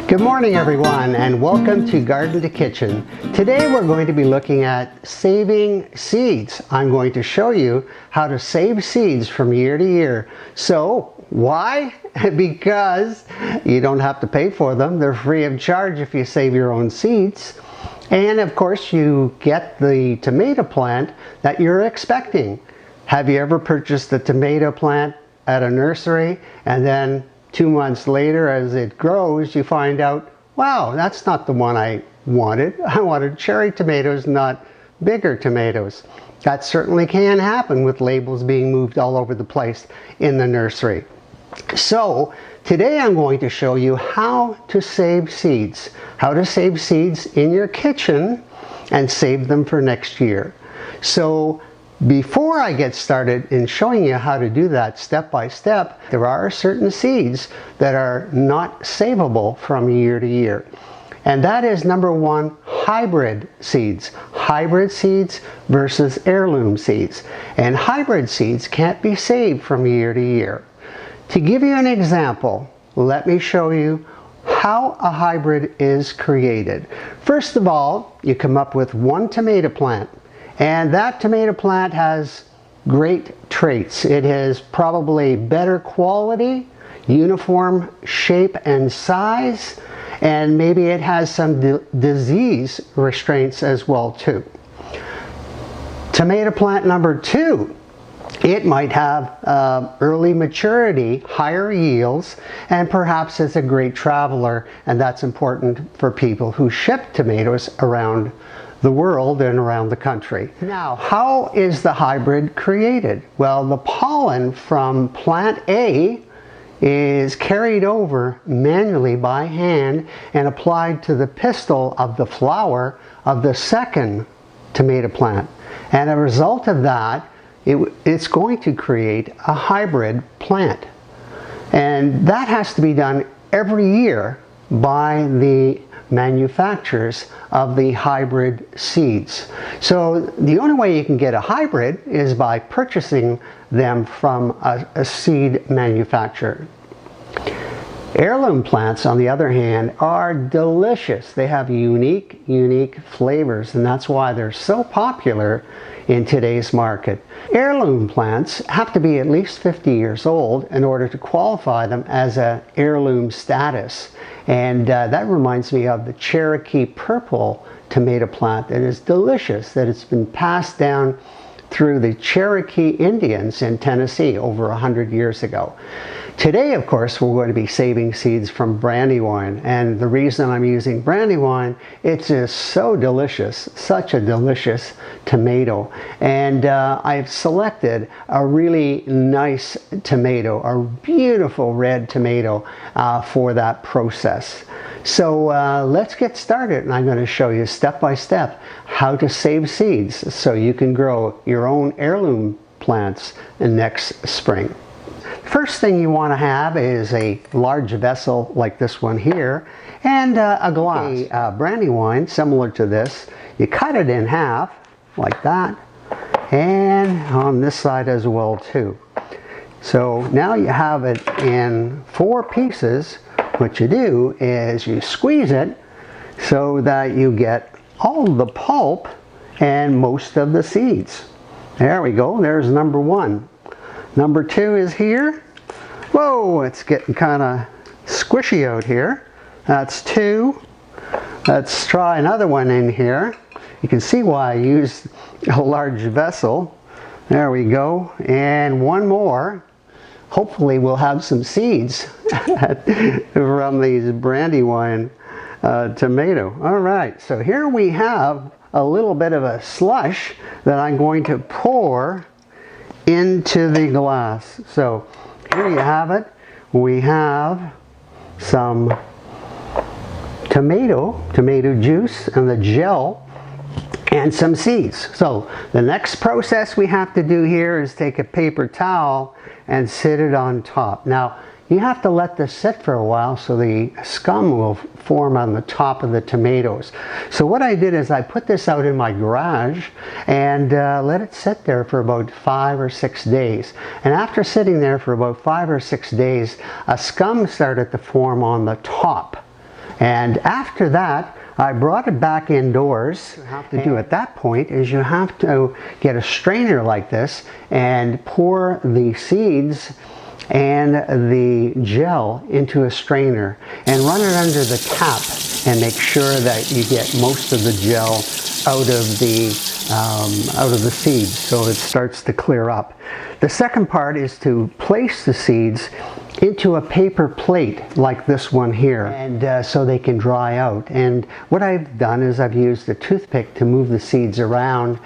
Good morning everyone, and welcome to Garden to Kitchen. Today we're going to be looking at saving seeds. I'm going to show you how to save seeds from year to year. So why? Because you don't have to pay for them. They're free of charge if you save your own seeds. And of course you get the tomato plant that you're expecting. Have you ever purchased a tomato plant at a nursery and then 2 months later, as it grows, you find out, wow, that's not the one I wanted. I wanted cherry tomatoes, not bigger tomatoes. That certainly can happen with labels being moved all over the place in the nursery. So today I'm going to show you how to save seeds. How to save seeds in your kitchen and save them for next year. So before I get started in showing you how to do that step by step, there are certain seeds that are not savable from year to year. And that is number one, hybrid seeds. Hybrid seeds versus heirloom seeds. And hybrid seeds can't be saved from year to year. To give you an example, let me show you how a hybrid is created. First of all, you come up with one tomato plant. And that tomato plant has great traits. It has probably better quality, uniform shape and size, and maybe it has some disease restraints as well too. Tomato plant number two, it might have early maturity, higher yields, and perhaps it's a great traveler, and that's important for people who ship tomatoes around the world and around the country. Now, how is the hybrid created? Well, the pollen from plant A is carried over manually by hand and applied to the pistil of the flower of the second tomato plant. And as a result of that, it's going to create a hybrid plant. And that has to be done every year by the manufacturers of the hybrid seeds. So the only way you can get a hybrid is by purchasing them from a seed manufacturer. Heirloom plants, on the other hand, are delicious. They have unique flavors, and that's why they're so popular in today's market. Heirloom plants have to be at least 50 years old in order to qualify them as an heirloom status. And that reminds me of the Cherokee purple tomato plant that is delicious, that it's been passed down through the Cherokee Indians in Tennessee over 100 years ago. Today, of course, we're going to be saving seeds from Brandywine, and the reason I'm using Brandywine, it's just so delicious, such a delicious tomato. And I've selected a really nice tomato, a beautiful red tomato for that process. So let's get started, and I'm going to show you step by step how to save seeds so you can grow your own heirloom plants next spring. First thing you want to have is a large vessel like this one here and a glass. Brandywine, similar to this, you cut it in half like that, and on this side as well too. So now you have it in 4 pieces. What you do is you squeeze it so that you get all the pulp and most of the seeds. There we go, there's number 1. Number 2 is here. Whoa, it's getting kind of squishy out here. That's 2. Let's try another one in here. You can see why I used a large vessel. There we go. And one more. Hopefully we'll have some seeds from these Brandywine tomato. All right, so here we have a little bit of a slush that I'm going to pour into the glass. So here you have it. We have some tomato juice and the gel and some seeds. So the next process we have to do here is take a paper towel and sit it on top. Now you have to let this sit for a while so the scum will form on the top of the tomatoes. So what I did is I put this out in my garage and let it sit there for about 5 or 6 days. And after sitting there for about 5 or 6 days, a scum started to form on the top. And after that, I brought it back indoors. What you have to do at that point is you have to get a strainer like this and pour the seeds and the gel into a strainer and run it under the tap and make sure that you get most of the gel out of the seeds so it starts to clear up. The second part is to place the seeds into a paper plate like this one here, and so they can dry out. And what I've done is I've used a toothpick to move the seeds around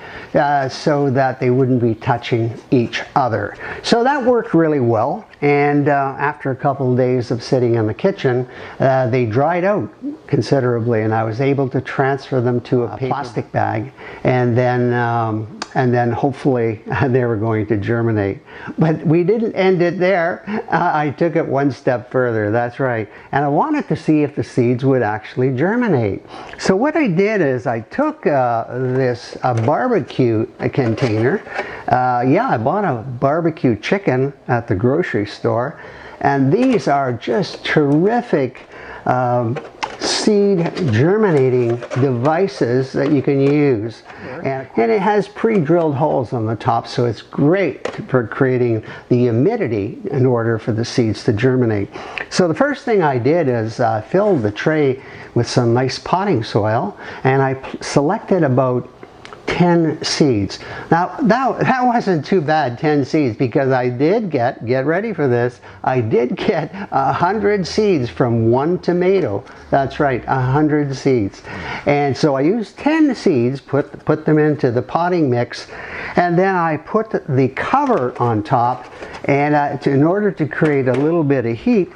so that they wouldn't be touching each other. So that worked really well, and after a couple of days of sitting in the kitchen, they dried out considerably, and I was able to transfer them to a plastic bag, and then hopefully they were going to germinate. But we didn't end it there. I took it one step further, that's right. And I wanted to see if the seeds would actually germinate. So what I did is I took this barbecue container. I bought a barbecue chicken at the grocery store. And these are just terrific seed germinating devices that you can use, and it has pre-drilled holes on the top, so it's great for creating the humidity in order for the seeds to germinate. So the first thing I did is filled the tray with some nice potting soil, and I selected about 10 seeds. Now that wasn't too bad, 10 seeds, because I did get ready for this, I did get 100 seeds from one tomato. That's right, 100 seeds. And so I used 10 seeds, put them into the potting mix, and then I put the cover on top, and in order to create a little bit of heat,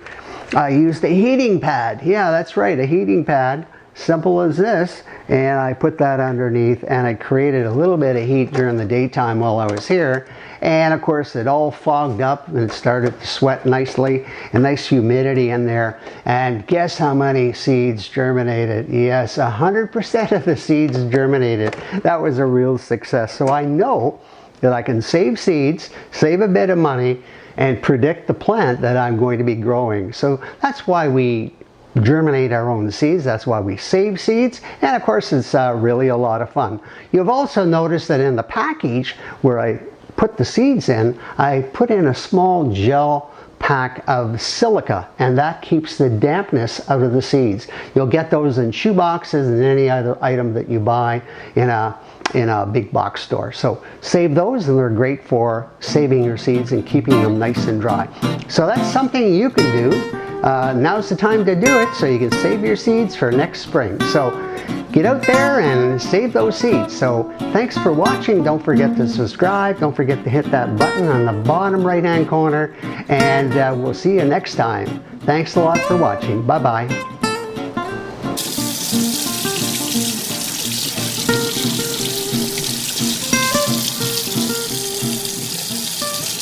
I used a heating pad. Yeah, that's right, a heating pad. Simple as this, and I put that underneath, and I created a little bit of heat during the daytime while I was here, and of course it all fogged up and it started to sweat nicely, and nice humidity in there. And guess how many seeds germinated? Yes, 100% of the seeds germinated. That was a real success. So I know that I can save seeds, save a bit of money, and predict the plant that I'm going to be growing. So that's why we germinate our own seeds. That's why we save seeds, and of course it's really a lot of fun. You've also noticed that in the package where I put the seeds in, I put in a small gel pack of silica, and that keeps the dampness out of the seeds. You'll get those in shoe boxes and any other item that you buy in a big box store. So save those, and they're great for saving your seeds and keeping them nice and dry. So that's something you can do. Now's the time to do it, so you can save your seeds for next spring. So get out there and save those seeds. So thanks for watching. Don't forget to subscribe. Don't forget to hit that button on the bottom right hand corner, and we'll see you next time. Thanks a lot for watching. Bye bye.